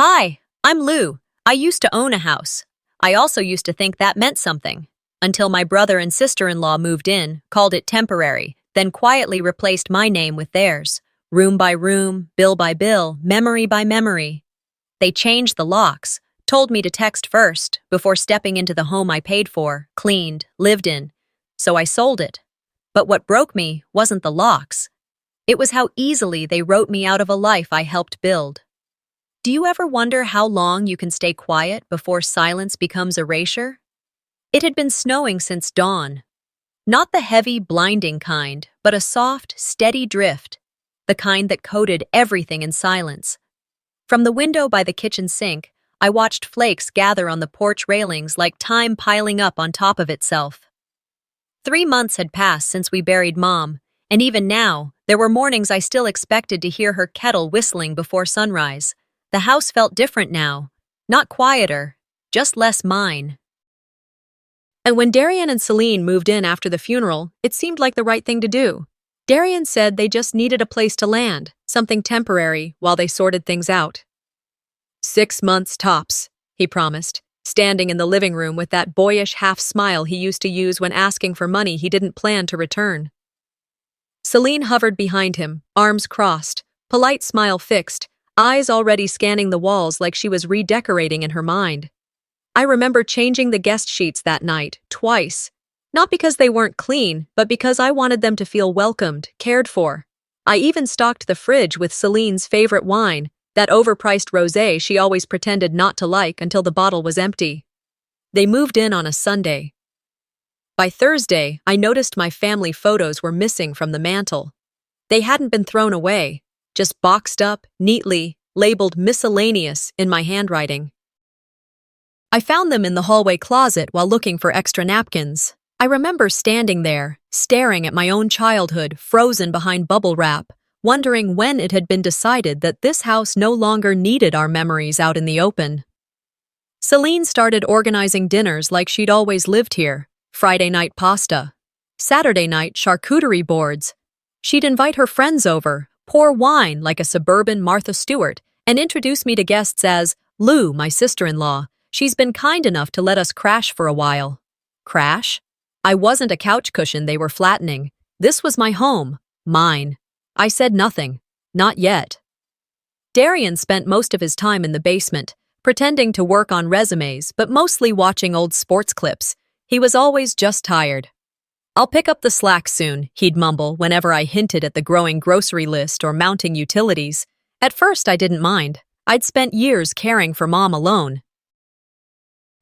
Hi, I'm Lou. I used to own a house. I also used to think that meant something. Until my brother and sister-in-law moved in, called it temporary, then quietly replaced my name with theirs. Room by room, bill by bill, memory by memory. They changed the locks, told me to text first, before stepping into the home I paid for, cleaned, lived in. So I sold it. But what broke me wasn't the locks. It was how easily they wrote me out of a life I helped build. Do you ever wonder how long you can stay quiet before silence becomes erasure? It had been snowing since dawn. Not the heavy, blinding kind, but a soft, steady drift, the kind that coated everything in silence. From the window by the kitchen sink, I watched flakes gather on the porch railings like time piling up on top of itself. 3 months had passed since we buried Mom, and even now, there were mornings I still expected to hear her kettle whistling before sunrise. The house felt different now. Not quieter, just less mine. And when Darien and Celine moved in after the funeral, it seemed like the right thing to do. Darien said they just needed a place to land, something temporary, while they sorted things out. 6 months tops, he promised, standing in the living room with that boyish half-smile he used to use when asking for money he didn't plan to return. Celine hovered behind him, arms crossed, polite smile fixed, eyes already scanning the walls like she was redecorating in her mind. I remember changing the guest sheets that night, twice. Not because they weren't clean, but because I wanted them to feel welcomed, cared for. I even stocked the fridge with Celine's favorite wine, that overpriced rosé she always pretended not to like until the bottle was empty. They moved in on a Sunday. By Thursday, I noticed my family photos were missing from the mantel. They hadn't been thrown away, just boxed up, neatly, labeled miscellaneous in my handwriting. I found them in the hallway closet while looking for extra napkins. I remember standing there, staring at my own childhood, frozen behind bubble wrap, wondering when it had been decided that this house no longer needed our memories out in the open. Celine started organizing dinners like she'd always lived here. Friday night pasta. Saturday night charcuterie boards. She'd invite her friends over, pour wine like a suburban Martha Stewart, and introduce me to guests as Lou, my sister-in-law. She's been kind enough to let us crash for a while. Crash? I wasn't a couch cushion they were flattening. This was my home. Mine. I said nothing. Not yet. Darien spent most of his time in the basement, pretending to work on resumes, but mostly watching old sports clips. He was always just tired. I'll pick up the slack soon, he'd mumble whenever I hinted at the growing grocery list or mounting utilities. At first, I didn't mind. I'd spent years caring for Mom alone.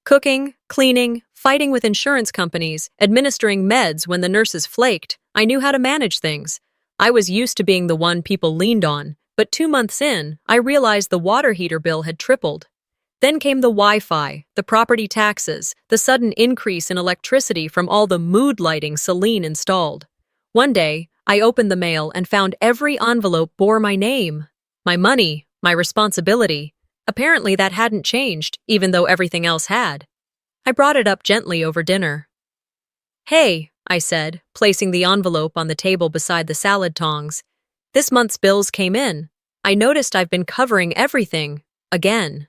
Cooking, cleaning, fighting with insurance companies, administering meds when the nurses flaked. I knew how to manage things. I was used to being the one people leaned on, but 2 months in, I realized the water heater bill had tripled. Then came the Wi-Fi, the property taxes, the sudden increase in electricity from all the mood lighting Celine installed. One day, I opened the mail and found every envelope bore my name. My money, my responsibility. Apparently that hadn't changed, even though everything else had. I brought it up gently over dinner. Hey, I said, placing the envelope on the table beside the salad tongs. This month's bills came in. I noticed I've been covering everything. Again.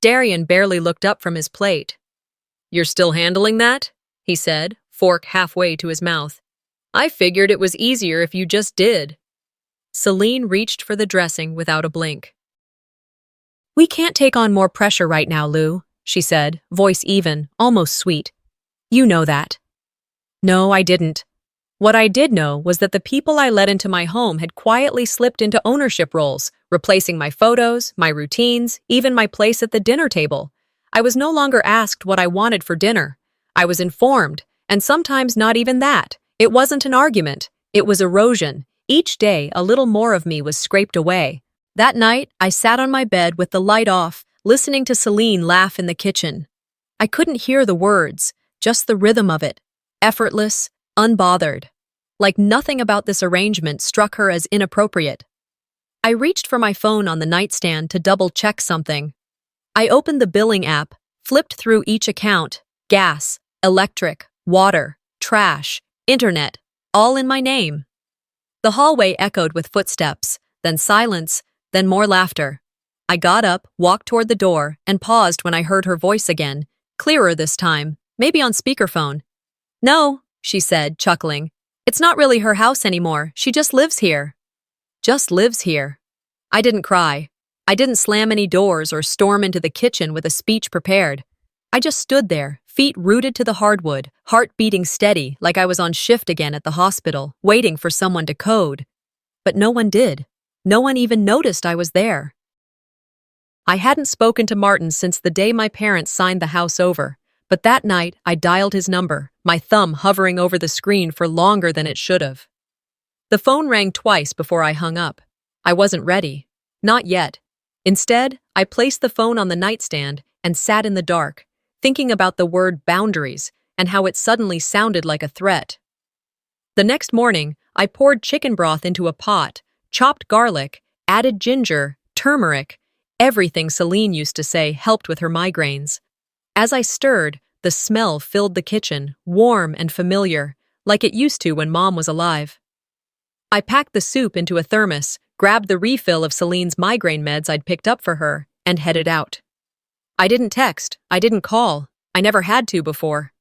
Darien barely looked up from his plate. You're still handling that? He said, fork halfway to his mouth. I figured it was easier if you just did. Celine reached for the dressing without a blink. We can't take on more pressure right now, Lou, she said, voice even, almost sweet. You know that. No, I didn't. What I did know was that the people I let into my home had quietly slipped into ownership roles, replacing my photos, my routines, even my place at the dinner table. I was no longer asked what I wanted for dinner. I was informed, and sometimes not even that. It wasn't an argument. It was erosion. Each day, a little more of me was scraped away. That night, I sat on my bed with the light off, listening to Celine laugh in the kitchen. I couldn't hear the words, just the rhythm of it. Effortless, unbothered. Like nothing about this arrangement struck her as inappropriate. I reached for my phone on the nightstand to double-check something. I opened the billing app, flipped through each account. Gas, electric, water, trash, internet, all in my name. The hallway echoed with footsteps, then silence, then more laughter. I got up, walked toward the door, and paused when I heard her voice again, clearer this time, maybe on speakerphone. "No," she said, chuckling. "It's not really her house anymore. She just lives here." Just lives here. I didn't cry. I didn't slam any doors or storm into the kitchen with a speech prepared. I just stood there, feet rooted to the hardwood, heart beating steady like I was on shift again at the hospital, waiting for someone to code. But no one did. No one even noticed I was there. I hadn't spoken to Martin since the day my parents signed the house over, but that night I dialed his number, my thumb hovering over the screen for longer than it should have. The phone rang twice before I hung up. I wasn't ready. Not yet. Instead, I placed the phone on the nightstand and sat in the dark, thinking about the word boundaries and how it suddenly sounded like a threat. The next morning, I poured chicken broth into a pot, chopped garlic, added ginger, turmeric, everything Celine used to say helped with her migraines. As I stirred, the smell filled the kitchen, warm and familiar, like it used to when Mom was alive. I packed the soup into a thermos, grabbed the refill of Celine's migraine meds I'd picked up for her, and headed out. I didn't text, I didn't call, I never had to before.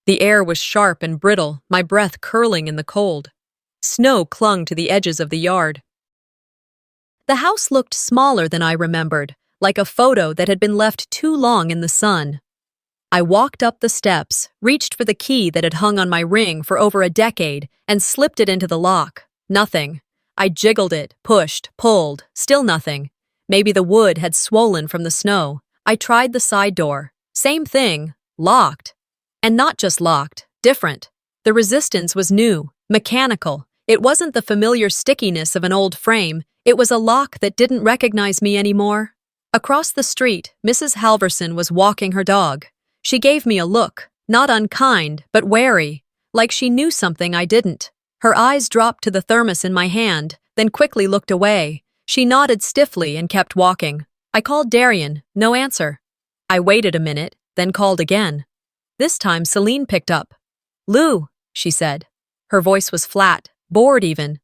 The air was sharp and brittle, my breath curling in the cold. Snow clung to the edges of the yard. The house looked smaller than I remembered, like a photo that had been left too long in the sun. I walked up the steps, reached for the key that had hung on my ring for over a decade, and slipped it into the lock. Nothing. I jiggled it, pushed, pulled, still nothing. Maybe the wood had swollen from the snow. I tried the side door. Same thing. Locked. And not just locked, different. The resistance was new, mechanical. It wasn't the familiar stickiness of an old frame. It was a lock that didn't recognize me anymore. Across the street, Mrs. Halverson was walking her dog. She gave me a look, not unkind, but wary, like she knew something I didn't. Her eyes dropped to the thermos in my hand, then quickly looked away. She nodded stiffly and kept walking. I called Darien, no answer. I waited a minute, then called again. This time Celine picked up. "Lou," she said. Her voice was flat, bored even.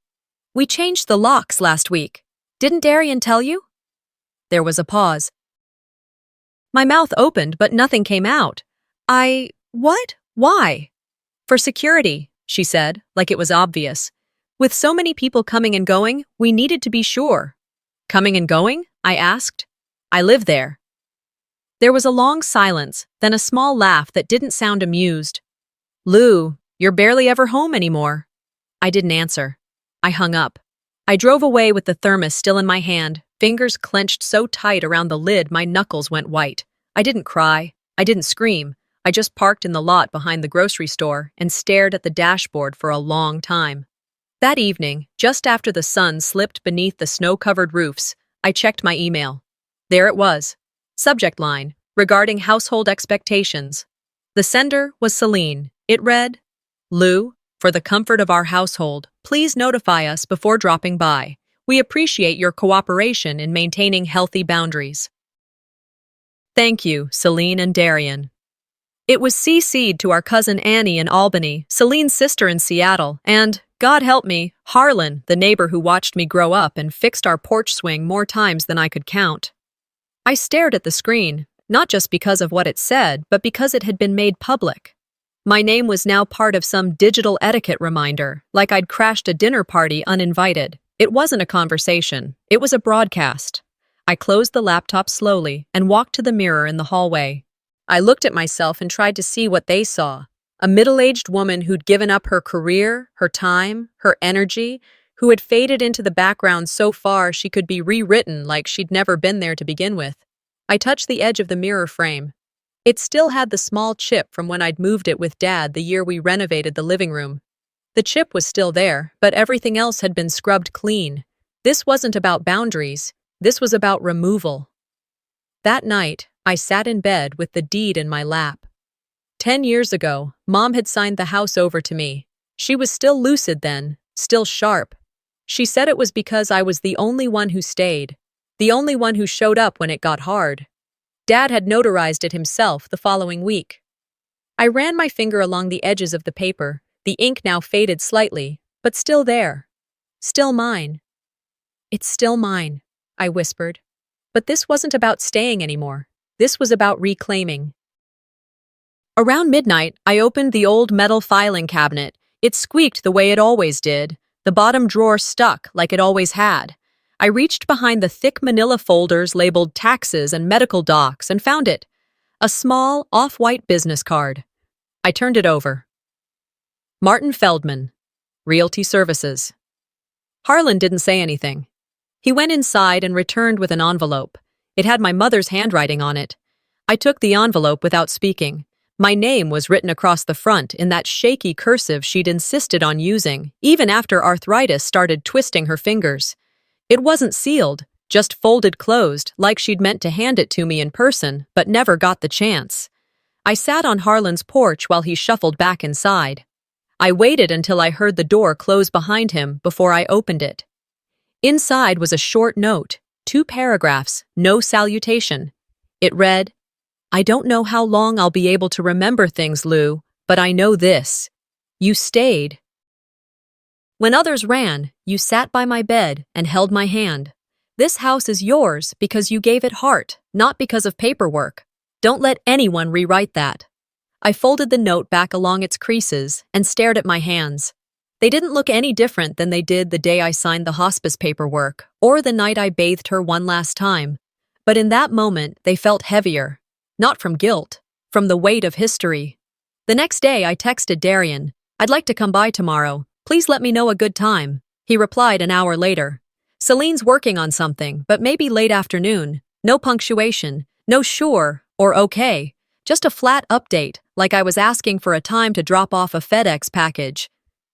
"We changed the locks last week. Didn't Darien tell you?" There was a pause. My mouth opened, but nothing came out. What? Why? "For security," she said, like it was obvious. "With so many people coming and going, we needed to be sure." "Coming and going?" I asked. "I live there." There was a long silence, then a small laugh that didn't sound amused. "Lou, you're barely ever home anymore." I didn't answer. I hung up. I drove away with the thermos still in my hand, fingers clenched so tight around the lid my knuckles went white. I didn't cry. I didn't scream. I just parked in the lot behind the grocery store and stared at the dashboard for a long time. That evening, just after the sun slipped beneath the snow-covered roofs, I checked my email. There it was. Subject line, regarding household expectations. The sender was Celine. It read, "Lou, for the comfort of our household, please notify us before dropping by. We appreciate your cooperation in maintaining healthy boundaries." Thank you, Celine and Darien. It was CC'd to our cousin Annie in Albany, Celine's sister in Seattle, and, God help me, Harlan, the neighbor who watched me grow up and fixed our porch swing more times than I could count. I stared at the screen, not just because of what it said, but because it had been made public. My name was now part of some digital etiquette reminder, like I'd crashed a dinner party uninvited. It wasn't a conversation. It was a broadcast. I closed the laptop slowly and walked to the mirror in the hallway. I looked at myself and tried to see what they saw. A middle-aged woman who'd given up her career, her time, her energy, who had faded into the background so far she could be rewritten like she'd never been there to begin with. I touched the edge of the mirror frame. It still had the small chip from when I'd moved it with Dad the year we renovated the living room. The chip was still there, but everything else had been scrubbed clean. This wasn't about boundaries. This was about removal. That night, I sat in bed with the deed in my lap. 10 years ago, Mom had signed the house over to me. She was still lucid then, still sharp. She said it was because I was the only one who stayed, the only one who showed up when it got hard. Dad had notarized it himself the following week. I ran my finger along the edges of the paper, the ink now faded slightly, but still there. Still mine. "It's still mine," I whispered. But this wasn't about staying anymore. This was about reclaiming. Around midnight, I opened the old metal filing cabinet. It squeaked the way it always did. The bottom drawer stuck like it always had. I reached behind the thick manila folders labeled taxes and medical docs and found it. A small, off-white business card. I turned it over. Martin Feldman, Realty Services. Harlan didn't say anything. He went inside and returned with an envelope. It had my mother's handwriting on it. I took the envelope without speaking. My name was written across the front in that shaky cursive she'd insisted on using, even after arthritis started twisting her fingers. It wasn't sealed, just folded closed, like she'd meant to hand it to me in person, but never got the chance. I sat on Harlan's porch while he shuffled back inside. I waited until I heard the door close behind him before I opened it. Inside was a short note, 2 paragraphs, no salutation. It read, "I don't know how long I'll be able to remember things, Lou, but I know this. You stayed. When others ran, you sat by my bed and held my hand. This house is yours because you gave it heart, not because of paperwork. Don't let anyone rewrite that." I folded the note back along its creases and stared at my hands. They didn't look any different than they did the day I signed the hospice paperwork or the night I bathed her one last time. But in that moment, they felt heavier. Not from guilt, from the weight of history. The next day, I texted Darien, "I'd like to come by tomorrow. Please let me know a good time." He replied an hour later. "Celine's working on something, but maybe late afternoon. No punctuation, no sure or okay. Just a flat update, like I was asking for a time to drop off a FedEx package."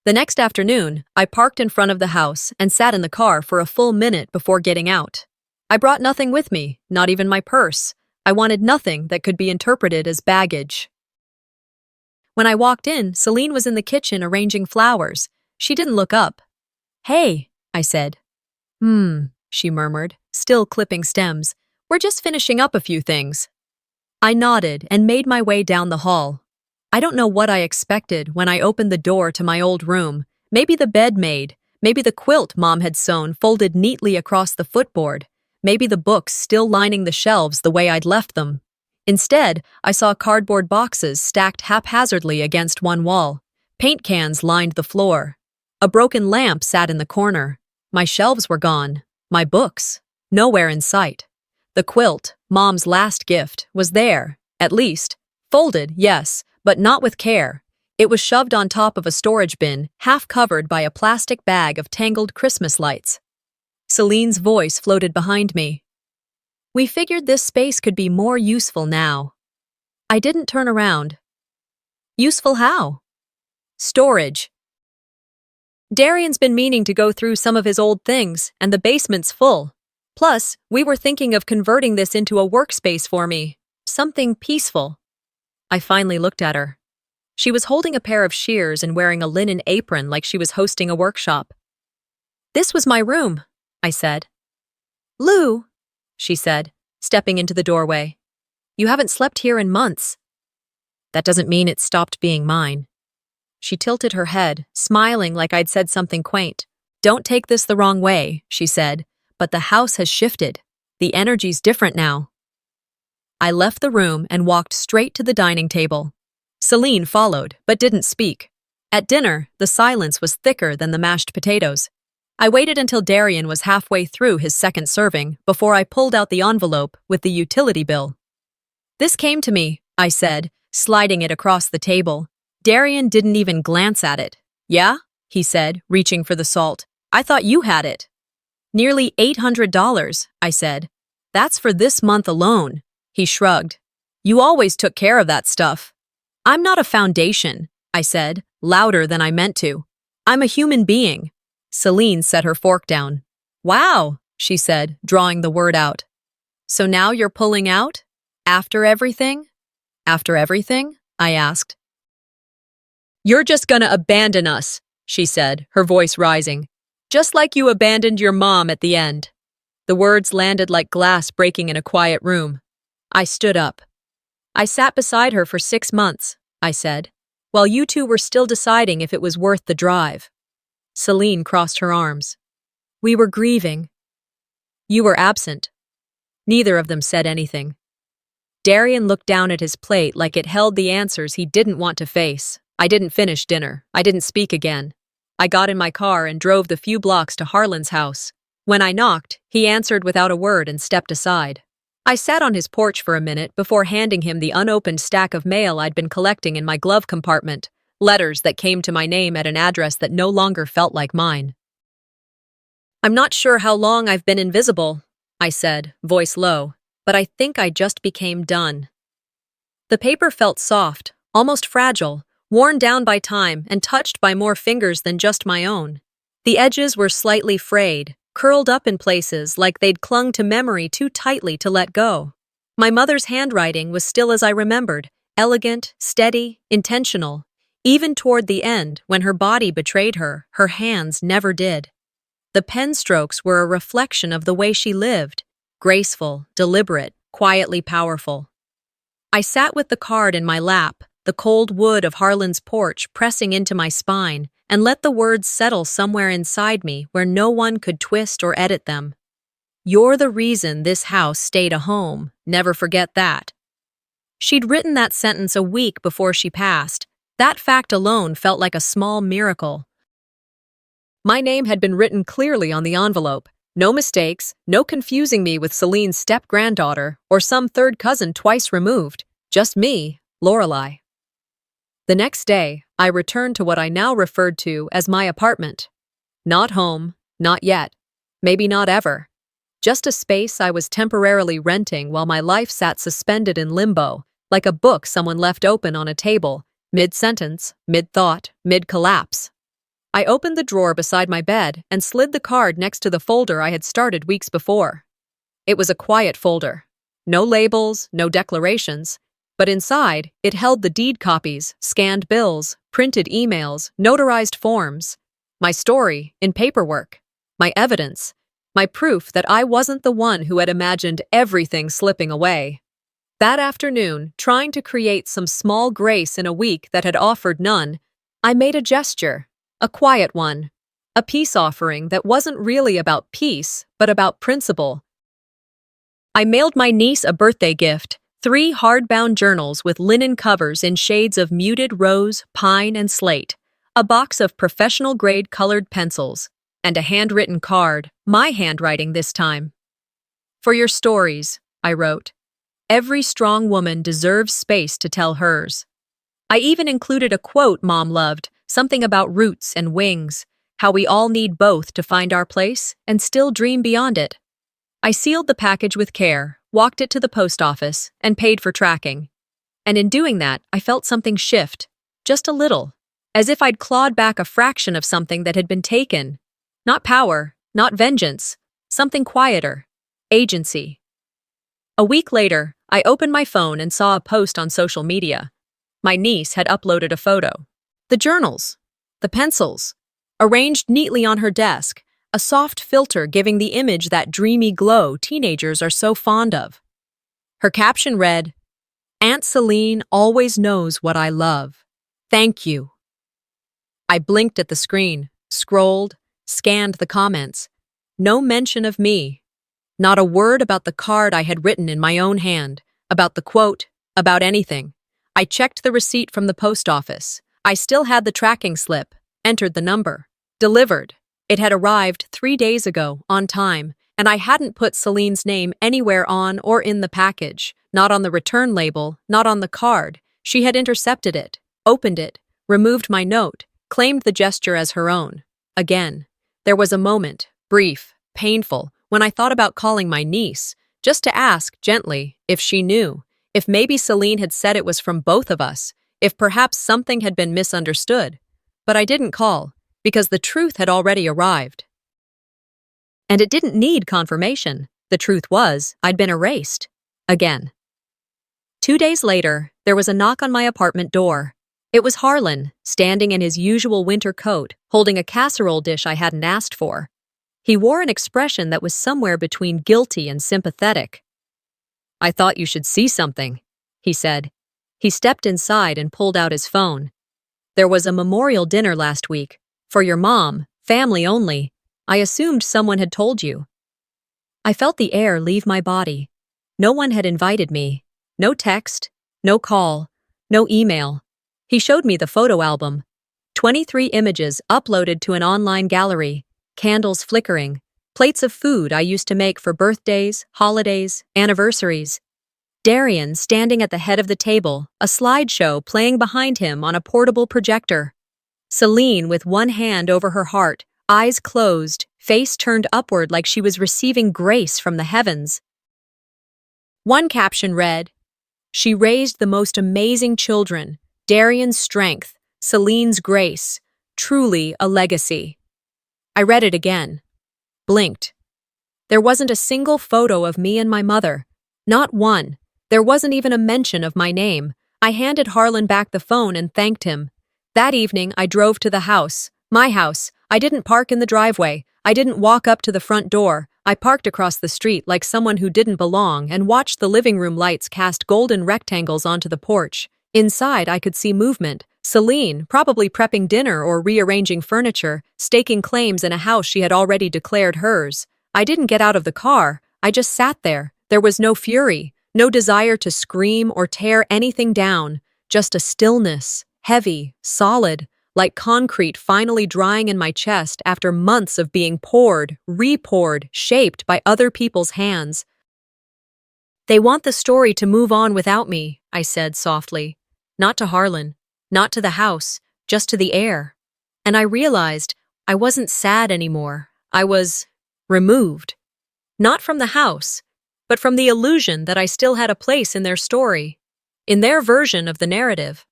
The next afternoon, I parked in front of the house and sat in the car for a full minute before getting out. I brought nothing with me, not even my purse. I wanted nothing that could be interpreted as baggage. When I walked in, Celine was in the kitchen arranging flowers. She didn't look up. "Hey," I said. She murmured, still clipping stems. "We're just finishing up a few things." I nodded and made my way down the hall. I don't know what I expected when I opened the door to my old room. Maybe the bed made, maybe the quilt Mom had sewn folded neatly across the footboard. Maybe the books still lining the shelves the way I'd left them. Instead, I saw cardboard boxes stacked haphazardly against one wall. Paint cans lined the floor. A broken lamp sat in the corner. My shelves were gone. My books, nowhere in sight. The quilt, Mom's last gift, was there, at least. Folded, yes, but not with care. It was shoved on top of a storage bin, half covered by a plastic bag of tangled Christmas lights. Celine's voice floated behind me. "We figured this space could be more useful now." I didn't turn around. "Useful how?" "Storage. Darien's been meaning to go through some of his old things, and the basement's full. Plus, we were thinking of converting this into a workspace for me. Something peaceful." I finally looked at her. She was holding a pair of shears and wearing a linen apron like she was hosting a workshop. "This was my room," I said. "Lou," she said, stepping into the doorway. "You haven't slept here in months." "That doesn't mean it stopped being mine." She tilted her head, smiling like I'd said something quaint. "Don't take this the wrong way," she said, "but the house has shifted. The energy's different now." I left the room and walked straight to the dining table. Celine followed, but didn't speak. At dinner, the silence was thicker than the mashed potatoes. I waited until Darien was halfway through his second serving before I pulled out the envelope with the utility bill. "This came to me," I said, sliding it across the table. Darien didn't even glance at it. "Yeah?" he said, reaching for the salt. "I thought you had it." "Nearly $800, I said. "That's for this month alone." He shrugged. "You always took care of that stuff." "I'm not a foundation," I said, louder than I meant to. "I'm a human being." Celine set her fork down. "Wow," she said, drawing the word out. "So now you're pulling out? After everything?" "After everything?" I asked. "You're just gonna abandon us," she said, her voice rising. "Just like you abandoned your mom at the end." The words landed like glass breaking in a quiet room. I stood up. "I sat beside her for 6 months," I said, "while you two were still deciding if it was worth the drive." Celine crossed her arms. "We were grieving." "You were absent." Neither of them said anything. Darien looked down at his plate like it held the answers he didn't want to face. I didn't finish dinner. I didn't speak again. I got in my car and drove the few blocks to Harlan's house. When I knocked, he answered without a word and stepped aside. I sat on his porch for a minute before handing him the unopened stack of mail I'd been collecting in my glove compartment, letters that came to my name at an address that no longer felt like mine. "I'm not sure how long I've been invisible," I said, voice low, "but I think I just became done." The paper felt soft, almost fragile, worn down by time and touched by more fingers than just my own. The edges were slightly frayed, curled up in places like they'd clung to memory too tightly to let go. My mother's handwriting was still as I remembered, elegant, steady, intentional. Even toward the end, when her body betrayed her, her hands never did. The pen strokes were a reflection of the way she lived, graceful, deliberate, quietly powerful. I sat with the card in my lap, the cold wood of Harlan's porch pressing into my spine, and let the words settle somewhere inside me where no one could twist or edit them. "You're the reason this house stayed a home. Never forget that." She'd written that sentence a week before she passed. That fact alone felt like a small miracle. My name had been written clearly on the envelope. No mistakes, no confusing me with Celine's step-granddaughter or some third cousin twice removed. Just me, Lorelei. The next day, I returned to what I now referred to as my apartment. Not home, not yet, maybe not ever. Just a space I was temporarily renting while my life sat suspended in limbo, like a book someone left open on a table, mid-sentence, mid-thought, mid-collapse. I opened the drawer beside my bed and slid the card next to the folder I had started weeks before. It was a quiet folder. No labels, no declarations. But inside, it held the deed copies, scanned bills, printed emails, notarized forms. My story, in paperwork. My evidence. My proof that I wasn't the one who had imagined everything slipping away. That afternoon, trying to create some small grace in a week that had offered none, I made a gesture. A quiet one. A peace offering that wasn't really about peace, but about principle. I mailed my niece a birthday gift, 3 hardbound journals with linen covers in shades of muted rose, pine, and slate, a box of professional-grade colored pencils, and a handwritten card, my handwriting this time. "For your stories," I wrote. "Every strong woman deserves space to tell hers." I even included a quote Mom loved, something about roots and wings, how we all need both to find our place and still dream beyond it. I sealed the package with care, walked it to the post office, and paid for tracking. And in doing that, I felt something shift, just a little, as if I'd clawed back a fraction of something that had been taken. Not power, not vengeance, something quieter, agency. A week later, I opened my phone and saw a post on social media. My niece had uploaded a photo. The journals, the pencils, arranged neatly on her desk, a soft filter giving the image that dreamy glow teenagers are so fond of. Her caption read, "Aunt Celine always knows what I love. Thank you." I blinked at the screen, scrolled, scanned the comments. No mention of me. Not a word about the card I had written in my own hand, about the quote, about anything. I checked the receipt from the post office. I still had the tracking slip, entered the number. Delivered. It had arrived 3 days ago, on time, and I hadn't put Celine's name anywhere on or in the package, not on the return label, not on the card. She had intercepted it, opened it, removed my note, claimed the gesture as her own. Again. There was a moment, brief, painful, when I thought about calling my niece, just to ask, gently, if she knew, if maybe Celine had said it was from both of us, if perhaps something had been misunderstood. But I didn't call, because the truth had already arrived. And it didn't need confirmation. The truth was, I'd been erased. Again. 2 days later, there was a knock on my apartment door. It was Harlan, standing in his usual winter coat, holding a casserole dish I hadn't asked for. He wore an expression that was somewhere between guilty and sympathetic. "I thought you should see something," he said. He stepped inside and pulled out his phone. "There was a memorial dinner last week. For your mom, family only. I assumed someone had told you." I felt the air leave my body. No one had invited me. No text, no call, no email. He showed me the photo album. 23 images uploaded to an online gallery, candles flickering, plates of food I used to make for birthdays, holidays, anniversaries. Darien standing at the head of the table, a slideshow playing behind him on a portable projector. Celine with one hand over her heart, eyes closed, face turned upward like she was receiving grace from the heavens. One caption read, "She raised the most amazing children, Darien's strength, Celine's grace, truly a legacy." I read it again. Blinked. There wasn't a single photo of me and my mother. Not one. There wasn't even a mention of my name. I handed Harlan back the phone and thanked him. That evening, I drove to the house. My house. I didn't park in the driveway. I didn't walk up to the front door. I parked across the street like someone who didn't belong and watched the living room lights cast golden rectangles onto the porch. Inside, I could see movement. Celine, probably prepping dinner or rearranging furniture, staking claims in a house she had already declared hers. I didn't get out of the car. I just sat there. There was no fury, no desire to scream or tear anything down, just a stillness, heavy, solid, like concrete finally drying in my chest after months of being poured, re-poured, shaped by other people's hands. "They want the story to move on without me," I said softly. Not to Harlan, not to the house, just to the air. And I realized I wasn't sad anymore. I was removed. Not from the house, but from the illusion that I still had a place in their story, in their version of the narrative.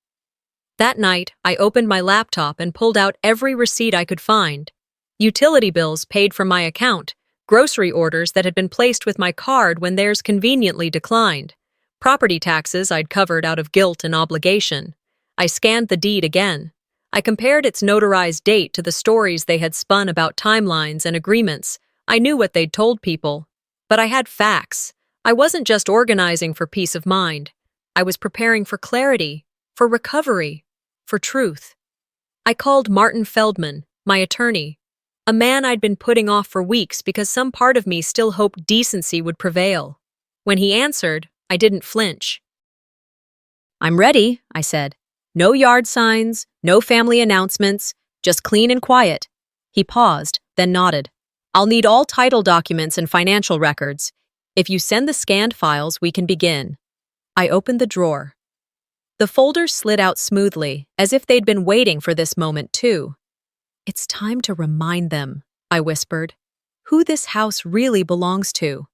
That night, I opened my laptop and pulled out every receipt I could find. Utility bills paid from my account, grocery orders that had been placed with my card when theirs conveniently declined, property taxes I'd covered out of guilt and obligation. I scanned the deed again. I compared its notarized date to the stories they had spun about timelines and agreements. I knew what they'd told people. But I had facts. I wasn't just organizing for peace of mind. I was preparing for clarity, for recovery, for truth. I called Martin Feldman, my attorney, a man I'd been putting off for weeks because some part of me still hoped decency would prevail. When he answered, I didn't flinch. "I'm ready," I said. "No yard signs, no family announcements, just clean and quiet." He paused, then nodded. "I'll need all title documents and financial records. If you send the scanned files, we can begin." I opened the drawer. The folders slid out smoothly, as if they'd been waiting for this moment too. "It's time to remind them," I whispered, "who this house really belongs to."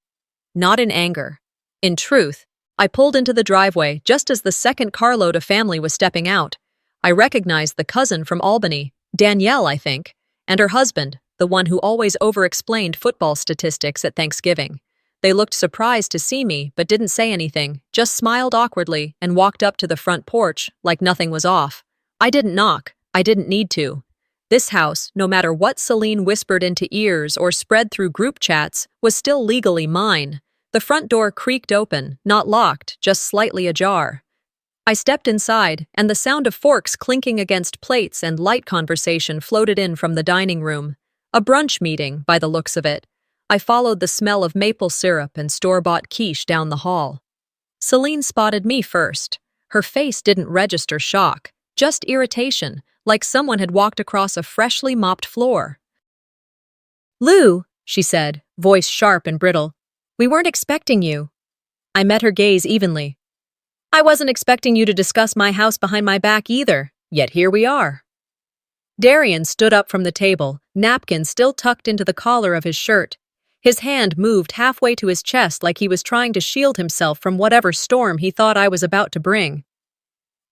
Not in anger. In truth, I pulled into the driveway just as the second carload of family was stepping out. I recognized the cousin from Albany, Danielle, I think, and her husband, the one who always over-explained football statistics at Thanksgiving. They looked surprised to see me, but didn't say anything, just smiled awkwardly and walked up to the front porch like nothing was off. I didn't knock. I didn't need to. This house, no matter what Celine whispered into ears or spread through group chats, was still legally mine. The front door creaked open, not locked, just slightly ajar. I stepped inside, and the sound of forks clinking against plates and light conversation floated in from the dining room. A brunch meeting, by the looks of it. I followed the smell of maple syrup and store-bought quiche down the hall. Celine spotted me first. Her face didn't register shock, just irritation, like someone had walked across a freshly mopped floor. "Lou," she said, voice sharp and brittle, "we weren't expecting you." I met her gaze evenly. "I wasn't expecting you to discuss my house behind my back either, yet here we are." Darien stood up from the table, napkin still tucked into the collar of his shirt. His hand moved halfway to his chest like he was trying to shield himself from whatever storm he thought I was about to bring.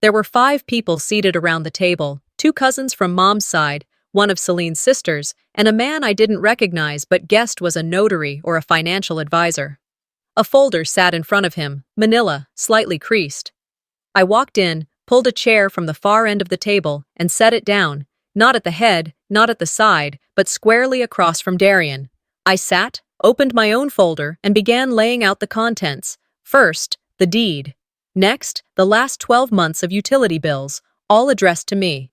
There were 5 people seated around the table, 2 cousins from Mom's side, one of Celine's sisters, and a man I didn't recognize but guessed was a notary or a financial advisor. A folder sat in front of him, manila, slightly creased. I walked in, pulled a chair from the far end of the table, and set it down, not at the head, not at the side, but squarely across from Darien. I sat, opened my own folder, and began laying out the contents. First, the deed. Next, the last 12 months of utility bills, all addressed to me.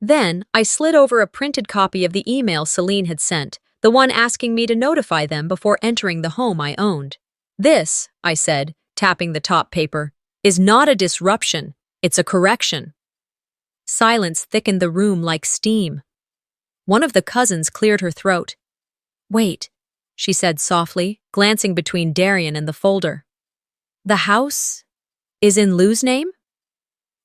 Then, I slid over a printed copy of the email Celine had sent, the one asking me to notify them before entering the home I owned. This, I said, tapping the top paper, is not a disruption, it's a correction. Silence thickened the room like steam. One of the cousins cleared her throat. Wait, she said softly, glancing between Darien and the folder. The house is in Lou's name?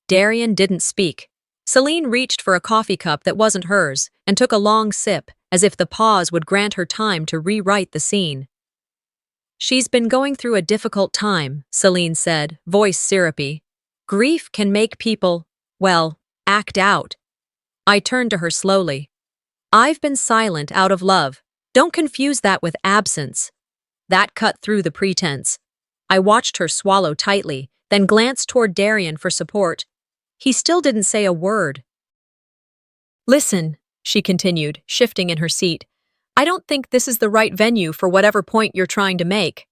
Darien didn't speak. Celine reached for a coffee cup that wasn't hers and took a long sip, as if the pause would grant her time to rewrite the scene. She's been going through a difficult time, Celine said, voice syrupy. Grief can make people, well, act out. I turned to her slowly. I've been silent out of love. Don't confuse that with absence. That cut through the pretense. I watched her swallow tightly, then glanced toward Darien for support. He still didn't say a word. Listen, she continued, shifting in her seat. I don't think this is the right venue for whatever point you're trying to make.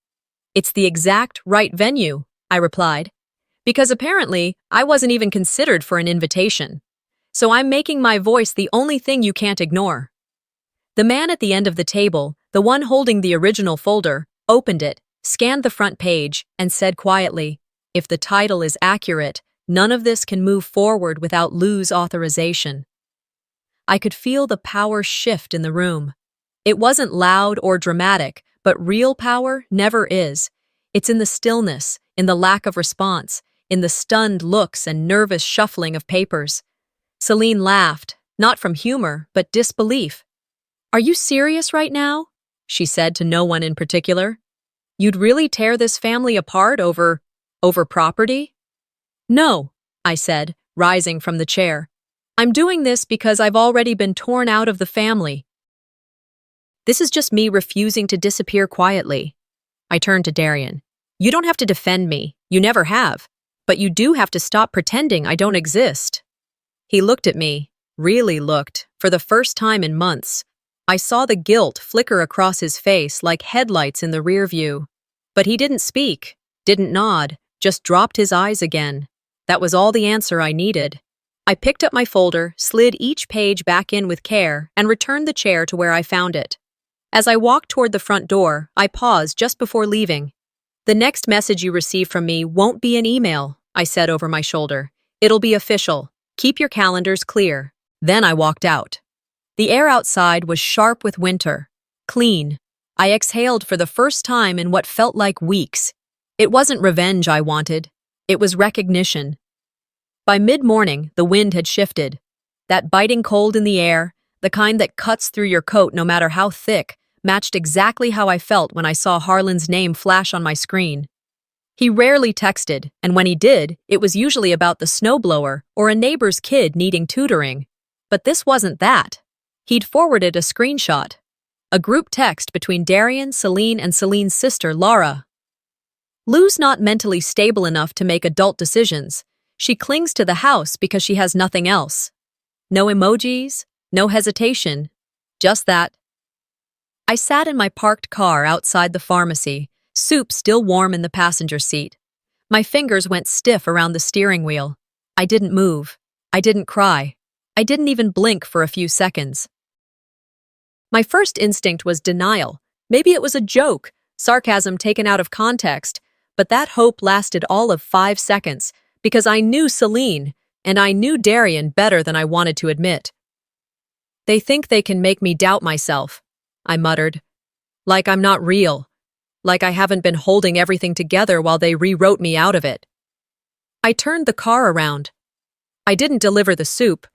It's the exact right venue, I replied. Because apparently, I wasn't even considered for an invitation. So I'm making my voice the only thing you can't ignore. The man at the end of the table, the one holding the original folder, opened it, scanned the front page, and said quietly, if the title is accurate, none of this can move forward without Lou's authorization. I could feel the power shift in the room. It wasn't loud or dramatic, but real power never is. It's in the stillness, in the lack of response, in the stunned looks and nervous shuffling of papers. Celine laughed, not from humor, but disbelief. Are you serious right now? She said to no one in particular. You'd really tear this family apart over property? No, I said, rising from the chair. I'm doing this because I've already been torn out of the family. This is just me refusing to disappear quietly. I turned to Darien. You don't have to defend me. You never have. But you do have to stop pretending I don't exist. He looked at me, really looked, for the first time in months. I saw the guilt flicker across his face like headlights in the rear view. But he didn't speak, didn't nod, just dropped his eyes again. That was all the answer I needed. I picked up my folder, slid each page back in with care, and returned the chair to where I found it. As I walked toward the front door, I paused just before leaving. The next message you receive from me won't be an email, I said over my shoulder. It'll be official. Keep your calendars clear. Then I walked out. The air outside was sharp with winter, clean. I exhaled for the first time in what felt like weeks. It wasn't revenge I wanted. It was recognition. By mid-morning, the wind had shifted. That biting cold in the air, the kind that cuts through your coat no matter how thick, matched exactly how I felt when I saw Harlan's name flash on my screen. He rarely texted, and when he did, it was usually about the snowblower or a neighbor's kid needing tutoring. But this wasn't that. He'd forwarded a screenshot. A group text between Darien, Celine, and Celine's sister, Laura. Lou's not mentally stable enough to make adult decisions. She clings to the house because she has nothing else. No emojis, no hesitation, just that. I sat in my parked car outside the pharmacy, soup still warm in the passenger seat. My fingers went stiff around the steering wheel. I didn't move. I didn't cry. I didn't even blink for a few seconds. My first instinct was denial. Maybe it was a joke, sarcasm taken out of context, but that hope lasted all of 5 seconds because I knew Celine and I knew Darien better than I wanted to admit. They think they can make me doubt myself, I muttered. Like I'm not real. Like I haven't been holding everything together while they rewrote me out of it. I turned the car around. I didn't deliver the soup.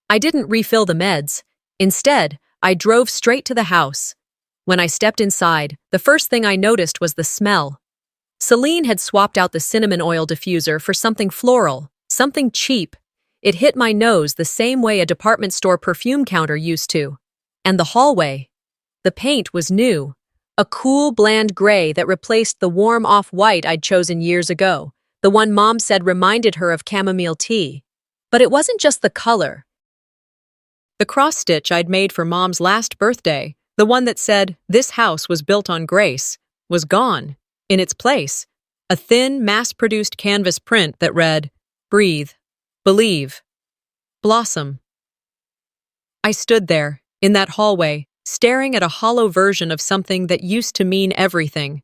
I didn't refill the meds. Instead, I drove straight to the house. When I stepped inside, the first thing I noticed was the smell. Celine had swapped out the cinnamon oil diffuser for something floral, something cheap. It hit my nose the same way a department store perfume counter used to. And the hallway. The paint was new. A cool, bland gray that replaced the warm off-white I'd chosen years ago, the one Mom said reminded her of chamomile tea. But it wasn't just the color. The cross-stitch I'd made for Mom's last birthday, the one that said, "This house was built on grace," was gone. In its place, a thin, mass-produced canvas print that read, "Breathe, believe, blossom." I stood there, in that hallway, staring at a hollow version of something that used to mean everything.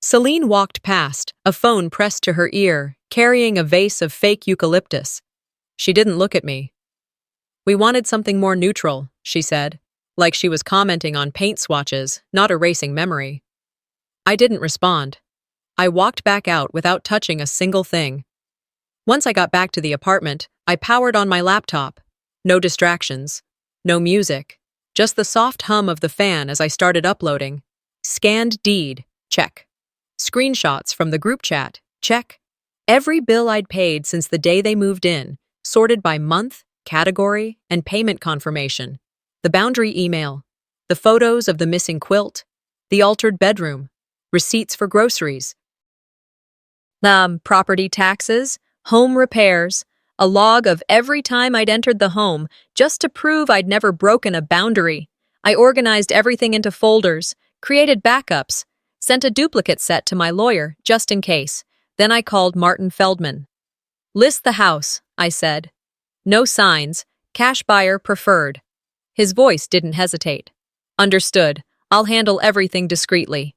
Celine walked past, a phone pressed to her ear, carrying a vase of fake eucalyptus. She didn't look at me. "We wanted something more neutral," she said, like she was commenting on paint swatches, not erasing memory. I didn't respond. I walked back out without touching a single thing. Once I got back to the apartment, I powered on my laptop. No distractions. No music. Just the soft hum of the fan as I started uploading. Scanned deed. Check. Screenshots from the group chat. Check. Every bill I'd paid since the day they moved in, sorted by month, category, and payment confirmation. The boundary email. The photos of the missing quilt. The altered bedroom. Receipts for groceries. Property taxes. Home repairs. A log of every time I'd entered the home, just to prove I'd never broken a boundary. I organized everything into folders, created backups, sent a duplicate set to my lawyer, just in case. Then I called Martin Feldman. "List the house," I said. "No signs. Cash buyer preferred." His voice didn't hesitate. "Understood. I'll handle everything discreetly."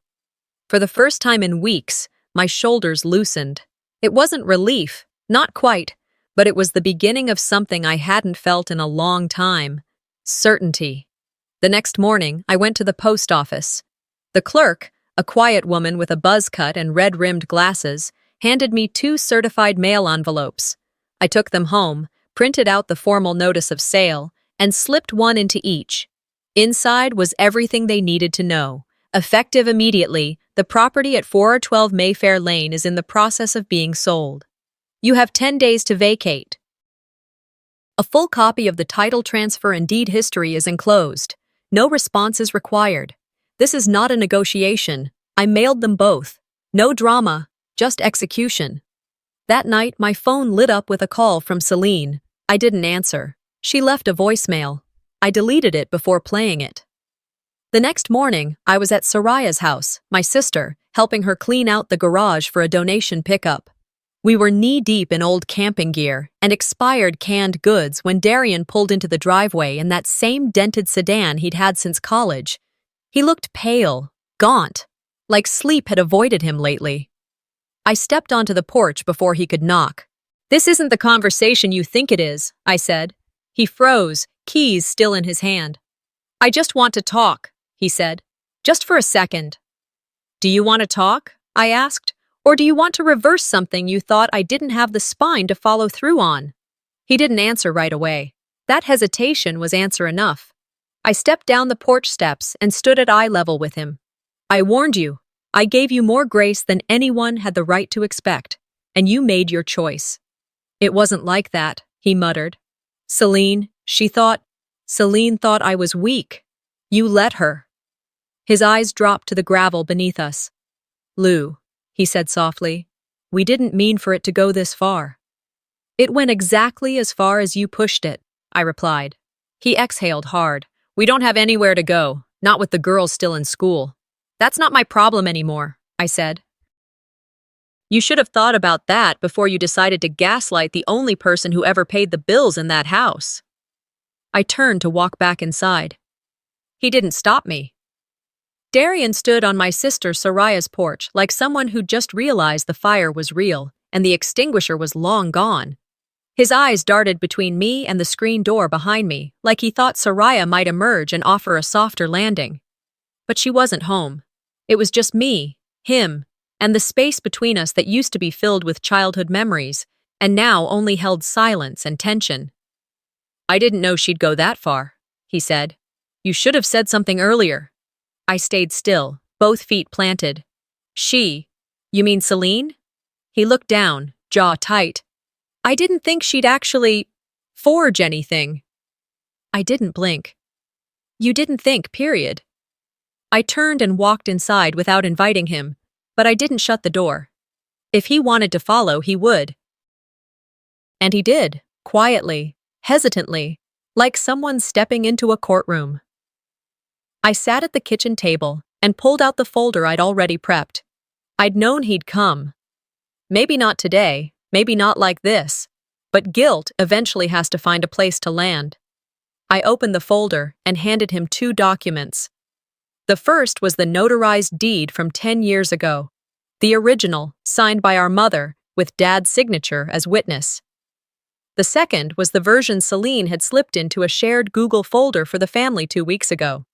For the first time in weeks, my shoulders loosened. It wasn't relief, not quite, but it was the beginning of something I hadn't felt in a long time. Certainty. The next morning, I went to the post office. The clerk, a quiet woman with a buzz cut and red-rimmed glasses, handed me 2 certified mail envelopes. I took them home, printed out the formal notice of sale, and slipped one into each. Inside was everything they needed to know. Effective immediately, the property at 412 Mayfair Lane is in the process of being sold. You have 10 days to vacate. A full copy of the title transfer and deed history is enclosed. No response is required. This is not a negotiation. I mailed them both. No drama, just execution. That night, my phone lit up with a call from Celine. I didn't answer. She left a voicemail. I deleted it before playing it. The next morning, I was at Soraya's house, my sister, helping her clean out the garage for a donation pickup. We were knee-deep in old camping gear and expired canned goods when Darien pulled into the driveway in that same dented sedan he'd had since college. He looked pale, gaunt, like sleep had avoided him lately. I stepped onto the porch before he could knock. "This isn't the conversation you think it is," I said. He froze, keys still in his hand. "I just want to talk," he said. "Just for a second." "Do you want to talk?" I asked. "Or do you want to reverse something you thought I didn't have the spine to follow through on?" He didn't answer right away. That hesitation was answer enough. I stepped down the porch steps and stood at eye level with him. "I warned you. I gave you more grace than anyone had the right to expect, and you made your choice." "It wasn't like that," he muttered. Celine thought I was weak. You let her." His eyes dropped to the gravel beneath us. "Lou," he said softly, "we didn't mean for it to go this far." "It went exactly as far as you pushed it," I replied. He exhaled hard. "We don't have anywhere to go, not with the girls still in school." "That's not my problem anymore," I said. "You should have thought about that before you decided to gaslight the only person who ever paid the bills in that house." I turned to walk back inside. He didn't stop me. Darien stood on my sister Soraya's porch like someone who'd just realized the fire was real and the extinguisher was long gone. His eyes darted between me and the screen door behind me, like he thought Soraya might emerge and offer a softer landing. But she wasn't home. It was just me, him, and the space between us that used to be filled with childhood memories, and now only held silence and tension. "I didn't know she'd go that far," he said. "You should have said something earlier." I stayed still, both feet planted. "She? You mean Celine?" He looked down, jaw tight. "I didn't think she'd actually forge anything." I didn't blink. "You didn't think, period." I turned and walked inside without inviting him, but I didn't shut the door. If he wanted to follow, he would. And he did, quietly, hesitantly, like someone stepping into a courtroom. I sat at the kitchen table and pulled out the folder I'd already prepped. I'd known he'd come. Maybe not today, maybe not like this, but guilt eventually has to find a place to land. I opened the folder and handed him 2 documents. The first was the notarized deed from 10 years ago. The original, signed by our mother, with Dad's signature as witness. The second was the version Celine had slipped into a shared Google folder for the family 2 weeks ago.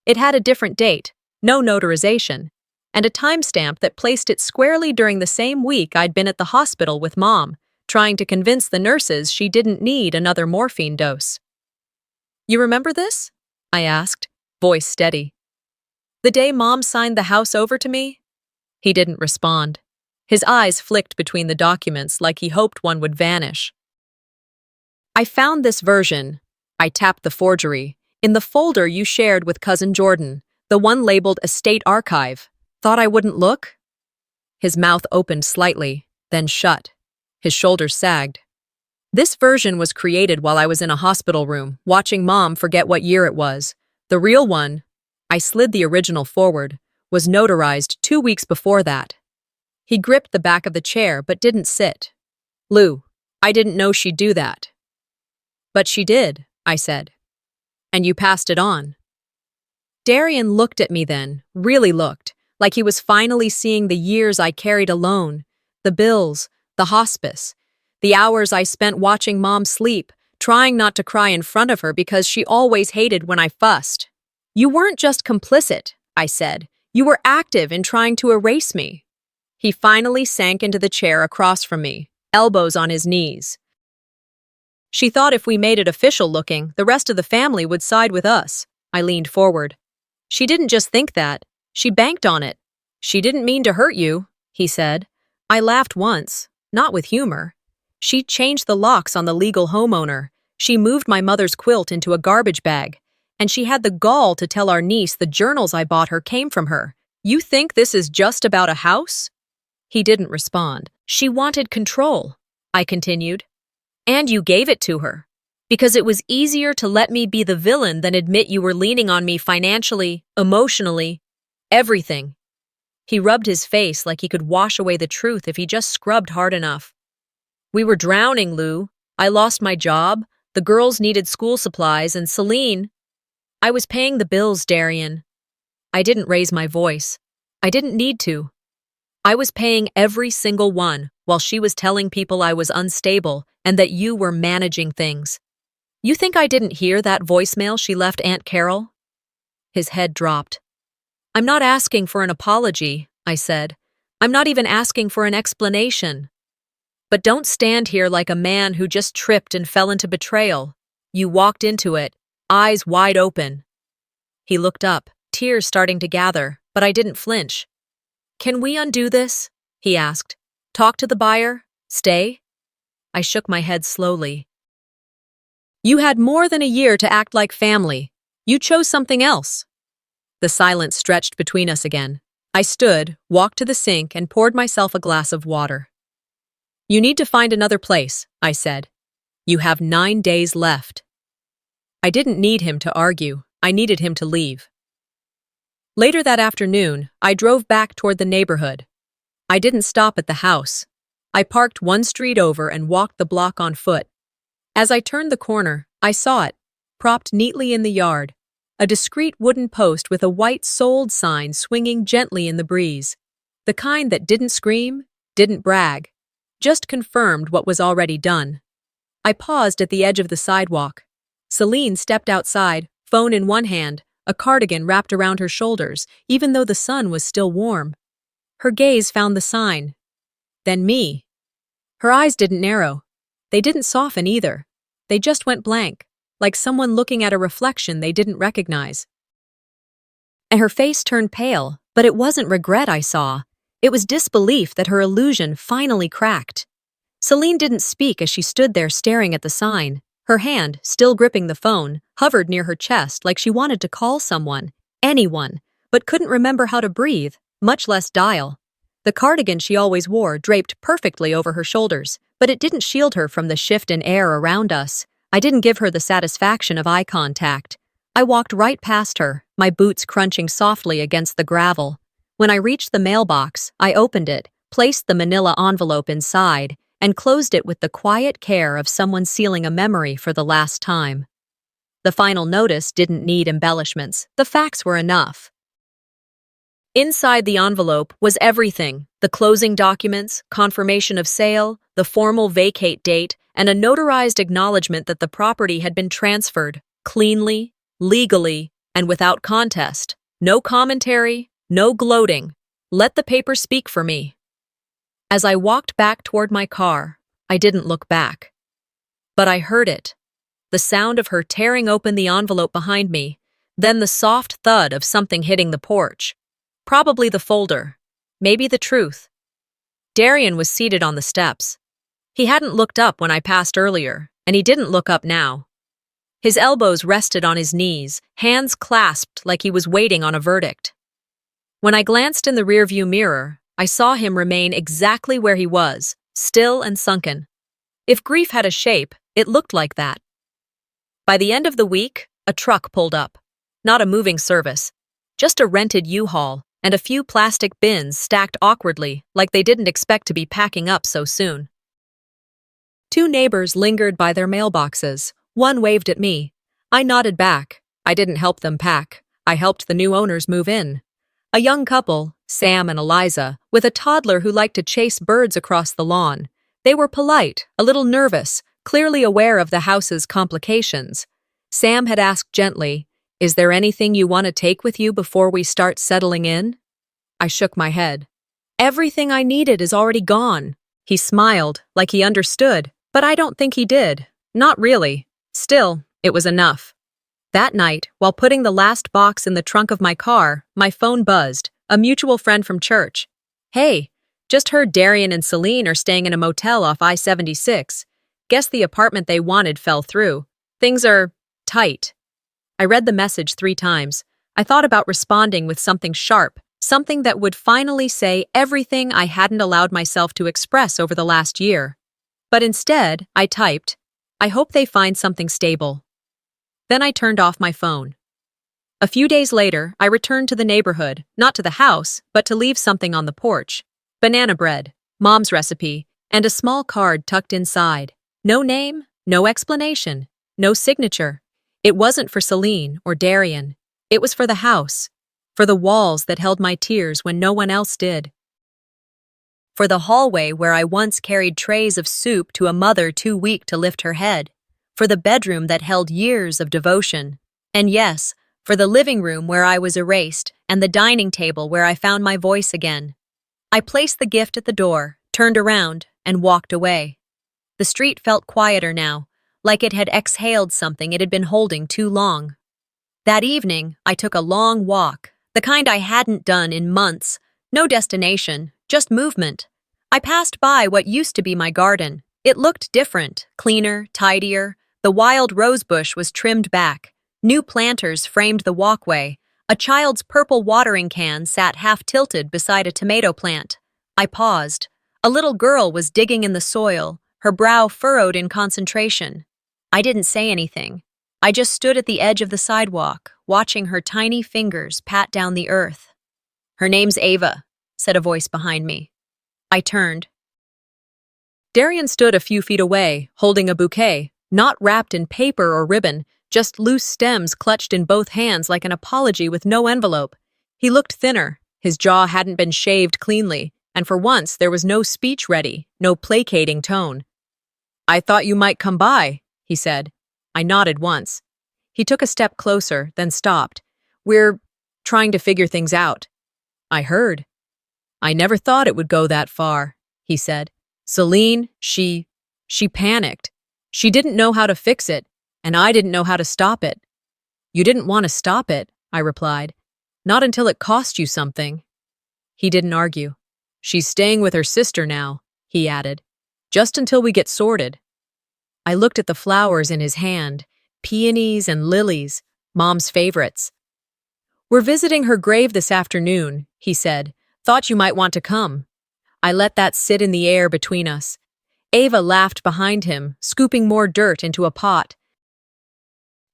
It had a different date, no notarization, and a timestamp that placed it squarely during the same week I'd been at the hospital with Mom, trying to convince the nurses she didn't need another morphine dose. "You remember this?" I asked, voice steady. "The day Mom signed the house over to me?" He didn't respond. His eyes flicked between the documents like he hoped one would vanish. "I found this version," I tapped the forgery, "in the folder you shared with Cousin Jordan, the one labeled Estate Archive. Thought I wouldn't look?" His mouth opened slightly, then shut. His shoulders sagged. "This version was created while I was in a hospital room, watching Mom forget what year it was. The real one," I slid the original forward, "was notarized 2 weeks before that." He gripped the back of the chair but didn't sit. "Lou, I didn't know she'd do that." "But she did," I said. "And you passed it on." Darien looked at me then, really looked, like he was finally seeing the years I carried alone, the bills, the hospice, the hours I spent watching Mom sleep, trying not to cry in front of her because she always hated when I fussed. "You weren't just complicit," I said. "You were active in trying to erase me." He finally sank into the chair across from me, elbows on his knees. "She thought if we made it official looking, the rest of the family would side with us." I leaned forward. "She didn't just think that. She banked on it." "She didn't mean to hurt you," he said. I laughed once, not with humor. "She changed the locks on the legal homeowner. She moved my mother's quilt into a garbage bag. And she had the gall to tell our niece the journals I bought her came from her. You think this is just about a house?" He didn't respond. "She wanted control," I continued. "And you gave it to her. Because it was easier to let me be the villain than admit you were leaning on me financially, emotionally, everything." He rubbed his face like he could wash away the truth if he just scrubbed hard enough. "We were drowning, Lou. I lost my job, the girls needed school supplies, and Celine. I was paying the bills, Darien." I didn't raise my voice. I didn't need to. "I was paying every single one while she was telling people I was unstable and that you were managing things. You think I didn't hear that voicemail she left Aunt Carol?" His head dropped. "I'm not asking for an apology," I said. "I'm not even asking for an explanation. But don't stand here like a man who just tripped and fell into betrayal. You walked into it, eyes wide open." He looked up, tears starting to gather, but I didn't flinch. "Can we undo this?" he asked. "Talk to the buyer? Stay?" I shook my head slowly. "You had more than a year to act like family. You chose something else." The silence stretched between us again. I stood, walked to the sink, and poured myself a glass of water. "You need to find another place," I said. "You have 9 days left." I didn't need him to argue. I needed him to leave. Later that afternoon, I drove back toward the neighborhood. I didn't stop at the house. I parked one street over and walked the block on foot. As I turned the corner, I saw it, propped neatly in the yard, a discreet wooden post with a white "sold" sign swinging gently in the breeze. The kind that didn't scream, didn't brag, just confirmed what was already done. I paused at the edge of the sidewalk. Celine stepped outside, phone in one hand, a cardigan wrapped around her shoulders, even though the sun was still warm. Her gaze found the sign. Then me. Her eyes didn't narrow. They didn't soften either. They just went blank, like someone looking at a reflection they didn't recognize. And her face turned pale, but it wasn't regret I saw. It was disbelief that her illusion finally cracked. Celine didn't speak as she stood there staring at the sign. Her hand, still gripping the phone, hovered near her chest like she wanted to call someone, anyone, but couldn't remember how to breathe, much less dial. The cardigan she always wore draped perfectly over her shoulders, but it didn't shield her from the shift in air around us. I didn't give her the satisfaction of eye contact. I walked right past her, my boots crunching softly against the gravel. When I reached the mailbox, I opened it, placed the manila envelope inside, and closed it with the quiet care of someone sealing a memory for the last time. The final notice didn't need embellishments. The facts were enough. Inside the envelope was everything: the closing documents, confirmation of sale, the formal vacate date, and a notarized acknowledgement that the property had been transferred, cleanly, legally, and without contest. No commentary, no gloating. Let the paper speak for me. As I walked back toward my car, I didn't look back. But I heard it. The sound of her tearing open the envelope behind me, then the soft thud of something hitting the porch. Probably the folder. Maybe the truth. Darien was seated on the steps. He hadn't looked up when I passed earlier, and he didn't look up now. His elbows rested on his knees, hands clasped like he was waiting on a verdict. When I glanced in the rearview mirror, I saw him remain exactly where he was, still and sunken. If grief had a shape, it looked like that. By the end of the week, a truck pulled up. Not a moving service, just a rented U-Haul and a few plastic bins stacked awkwardly like they didn't expect to be packing up so soon. Two neighbors lingered by their mailboxes. One waved at me. I nodded back. I didn't help them pack. I helped the new owners move in. A young couple, Sam and Eliza, with a toddler who liked to chase birds across the lawn. They were polite, a little nervous, clearly aware of the house's complications. Sam had asked gently, "Is there anything you want to take with you before we start settling in?" I shook my head. "Everything I needed is already gone." He smiled, like he understood, but I don't think he did. Not really. Still, it was enough. That night, while putting the last box in the trunk of my car, my phone buzzed, a mutual friend from church. "Hey, just heard Darien and Celine are staying in a motel off I-76. Guess the apartment they wanted fell through. Things are tight." I read the message 3 times. I thought about responding with something sharp, something that would finally say everything I hadn't allowed myself to express over the last year. But instead, I typed, "I hope they find something stable." Then I turned off my phone. A few days later, I returned to the neighborhood, not to the house, but to leave something on the porch. Banana bread, Mom's recipe, and a small card tucked inside. No name, no explanation, no signature. It wasn't for Celine or Darien. It was for the house, for the walls that held my tears when no one else did. For the hallway where I once carried trays of soup to a mother too weak to lift her head. For the bedroom that held years of devotion. And yes, for the living room where I was erased and the dining table where I found my voice again. I placed the gift at the door, turned around, and walked away. The street felt quieter now, like it had exhaled something it had been holding too long. That evening, I took a long walk, the kind I hadn't done in months. No destination, just movement. I passed by what used to be my garden. It looked different, cleaner, tidier. The wild rosebush was trimmed back. New planters framed the walkway. A child's purple watering can sat half-tilted beside a tomato plant. I paused. A little girl was digging in the soil, her brow furrowed in concentration. I didn't say anything. I just stood at the edge of the sidewalk, watching her tiny fingers pat down the earth. "Her name's Ava," said a voice behind me. I turned. Darien stood a few feet away, holding a bouquet, not wrapped in paper or ribbon, just loose stems clutched in both hands like an apology with no envelope. He looked thinner, his jaw hadn't been shaved cleanly, and for once there was no speech ready, no placating tone. "I thought you might come by," he said. I nodded once. He took a step closer, then stopped. "We're trying to figure things out." I heard. "I never thought it would go that far," he said. "Celine, she panicked. She didn't know how to fix it, and I didn't know how to stop it." "You didn't want to stop it," I replied. "Not until it cost you something." He didn't argue. "She's staying with her sister now," he added. "Just until we get sorted." I looked at the flowers in his hand, peonies and lilies, Mom's favorites. "We're visiting her grave this afternoon," he said. "Thought you might want to come." I let that sit in the air between us. Ava laughed behind him, scooping more dirt into a pot.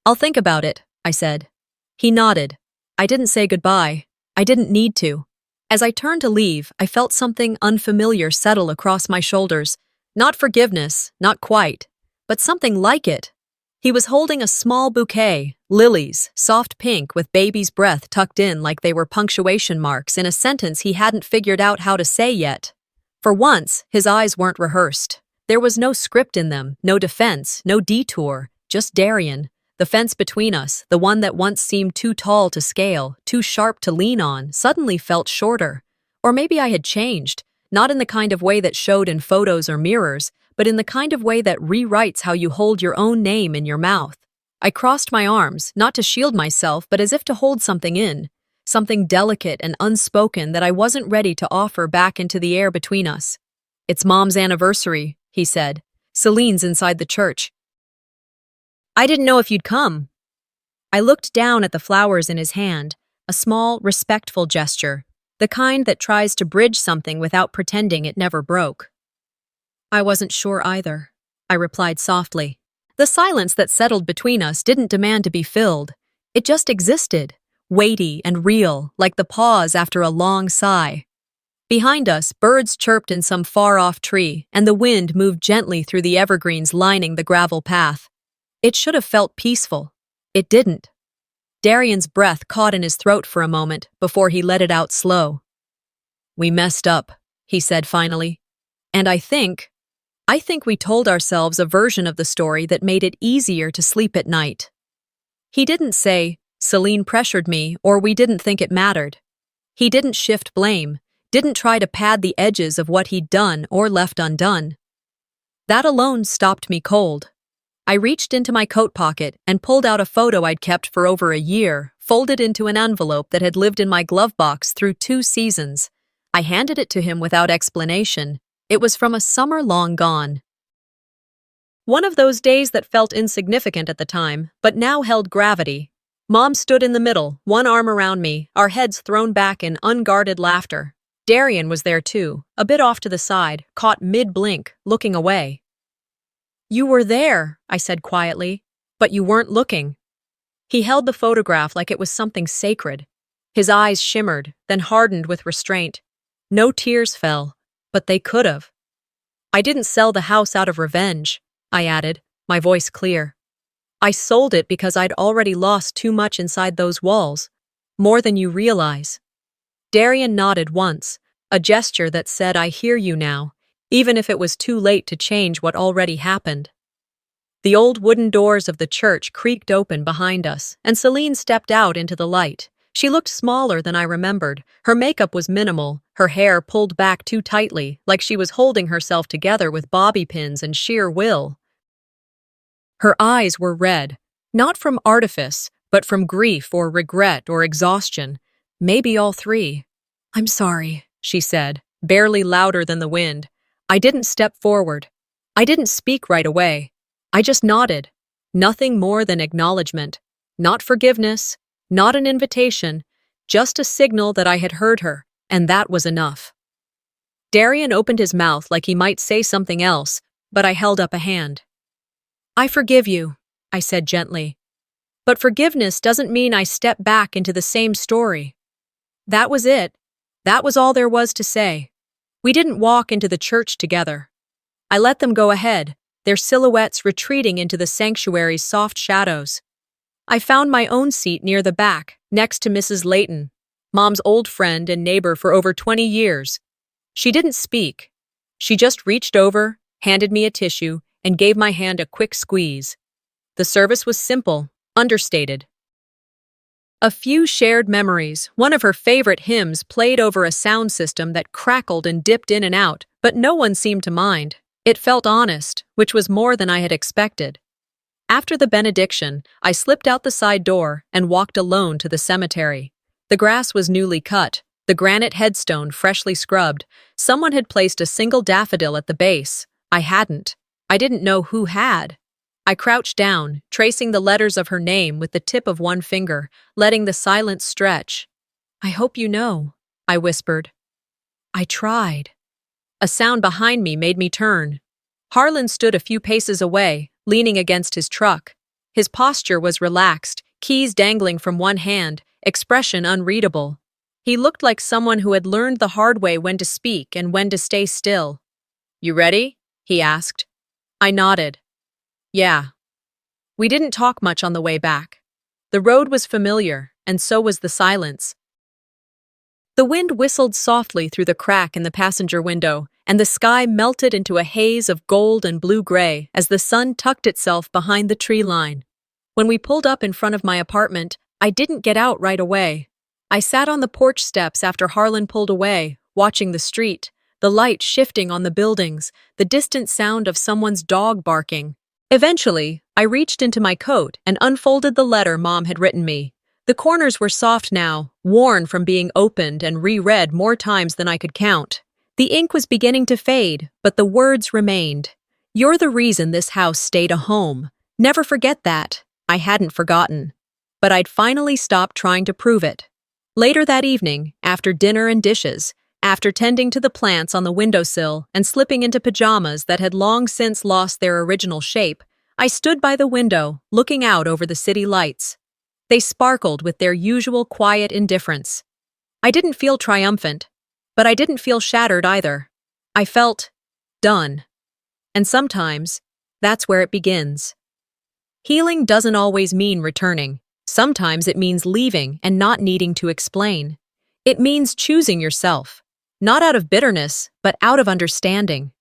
"I'll think about it," I said. He nodded. I didn't say goodbye. I didn't need to. As I turned to leave, I felt something unfamiliar settle across my shoulders. Not forgiveness, not quite, but something like it. He was holding a small bouquet, lilies, soft pink with baby's breath tucked in like they were punctuation marks in a sentence he hadn't figured out how to say yet. For once, his eyes weren't rehearsed. There was no script in them, no defense, no detour, just Darien. The fence between us, the one that once seemed too tall to scale, too sharp to lean on, suddenly felt shorter. Or maybe I had changed, not in the kind of way that showed in photos or mirrors, but in the kind of way that rewrites how you hold your own name in your mouth. I crossed my arms, not to shield myself, but as if to hold something in, something delicate and unspoken that I wasn't ready to offer back into the air between us. "It's Mom's anniversary," he said. "Celine's inside the church." "I didn't know if you'd come." I looked down at the flowers in his hand, a small, respectful gesture, the kind that tries to bridge something without pretending it never broke. "I wasn't sure either," I replied softly. The silence that settled between us didn't demand to be filled. It just existed, weighty and real, like the pause after a long sigh. Behind us, birds chirped in some far-off tree, and the wind moved gently through the evergreens lining the gravel path. It should have felt peaceful. It didn't. Darien's breath caught in his throat for a moment before he let it out slow. "We messed up," he said finally. "And I think we told ourselves a version of the story that made it easier to sleep at night." He didn't say, "Celine pressured me," or "we didn't think it mattered." He didn't shift blame, didn't try to pad the edges of what he'd done or left undone. That alone stopped me cold. I reached into my coat pocket and pulled out a photo I'd kept for over a year, folded into an envelope that had lived in my glove box through 2 seasons. I handed it to him without explanation. It was from a summer long gone. One of those days that felt insignificant at the time, but now held gravity. Mom stood in the middle, one arm around me, our heads thrown back in unguarded laughter. Darien was there too, a bit off to the side, caught mid-blink, looking away. "You were there," I said quietly, "but you weren't looking." He held the photograph like it was something sacred. His eyes shimmered, then hardened with restraint. No tears fell, but they could have. "I didn't sell the house out of revenge," I added, my voice clear. "I sold it because I'd already lost too much inside those walls, more than you realize." Darien nodded once, a gesture that said, "I hear you now," even if it was too late to change what already happened. The old wooden doors of the church creaked open behind us, and Celine stepped out into the light. She looked smaller than I remembered. Her makeup was minimal, her hair pulled back too tightly, like she was holding herself together with bobby pins and sheer will. Her eyes were red, not from artifice, but from grief or regret or exhaustion, maybe all 3. "I'm sorry," she said, barely louder than the wind. I didn't step forward. I didn't speak right away. I just nodded. Nothing more than acknowledgement. Not forgiveness, not an invitation, just a signal that I had heard her, and that was enough. Darien opened his mouth like he might say something else, but I held up a hand. "I forgive you," I said gently. "But forgiveness doesn't mean I step back into the same story." That was it. That was all there was to say. We didn't walk into the church together. I let them go ahead, their silhouettes retreating into the sanctuary's soft shadows. I found my own seat near the back, next to Mrs. Layton, Mom's old friend and neighbor for over 20 years. She didn't speak. She just reached over, handed me a tissue, and gave my hand a quick squeeze. The service was simple, understated. A few shared memories. One of her favorite hymns played over a sound system that crackled and dipped in and out, but no one seemed to mind. It felt honest, which was more than I had expected. After the benediction, I slipped out the side door and walked alone to the cemetery. The grass was newly cut, the granite headstone freshly scrubbed. Someone had placed a single daffodil at the base. I hadn't. I didn't know who had. I crouched down, tracing the letters of her name with the tip of one finger, letting the silence stretch. "I hope you know," I whispered. "I tried." A sound behind me made me turn. Harlan stood a few paces away, leaning against his truck. His posture was relaxed, keys dangling from one hand, expression unreadable. He looked like someone who had learned the hard way when to speak and when to stay still. "You ready?" he asked. I nodded. "Yeah." We didn't talk much on the way back. The road was familiar, and so was the silence. The wind whistled softly through the crack in the passenger window, and the sky melted into a haze of gold and blue-gray as the sun tucked itself behind the tree line. When we pulled up in front of my apartment, I didn't get out right away. I sat on the porch steps after Harlan pulled away, watching the street, the light shifting on the buildings, the distant sound of someone's dog barking. Eventually, I reached into my coat and unfolded the letter Mom had written me. The corners were soft now, worn from being opened and reread more times than I could count. The ink was beginning to fade, but the words remained. "You're the reason this house stayed a home. Never forget that." I hadn't forgotten. But I'd finally stopped trying to prove it. Later that evening, after dinner and dishes, after tending to the plants on the windowsill and slipping into pajamas that had long since lost their original shape, I stood by the window, looking out over the city lights. They sparkled with their usual quiet indifference. I didn't feel triumphant, but I didn't feel shattered either. I felt done. And sometimes, that's where it begins. Healing doesn't always mean returning. Sometimes it means leaving and not needing to explain. It means choosing yourself, not out of bitterness, but out of understanding.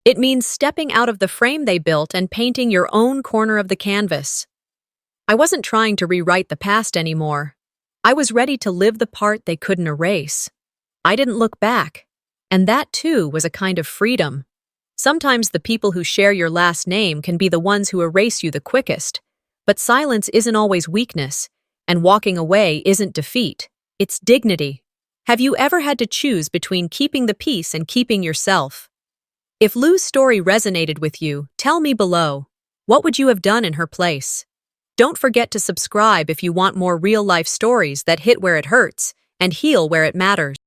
It means stepping out of the frame they built and painting your own corner of the canvas. I wasn't trying to rewrite the past anymore. I was ready to live the part they couldn't erase. I didn't look back, and that too was a kind of freedom. Sometimes the people who share your last name can be the ones who erase you the quickest, but silence isn't always weakness, and walking away isn't defeat, it's dignity. Have you ever had to choose between keeping the peace and keeping yourself? If Lou's story resonated with you, tell me below. What would you have done in her place? Don't forget to subscribe if you want more real-life stories that hit where it hurts and heal where it matters.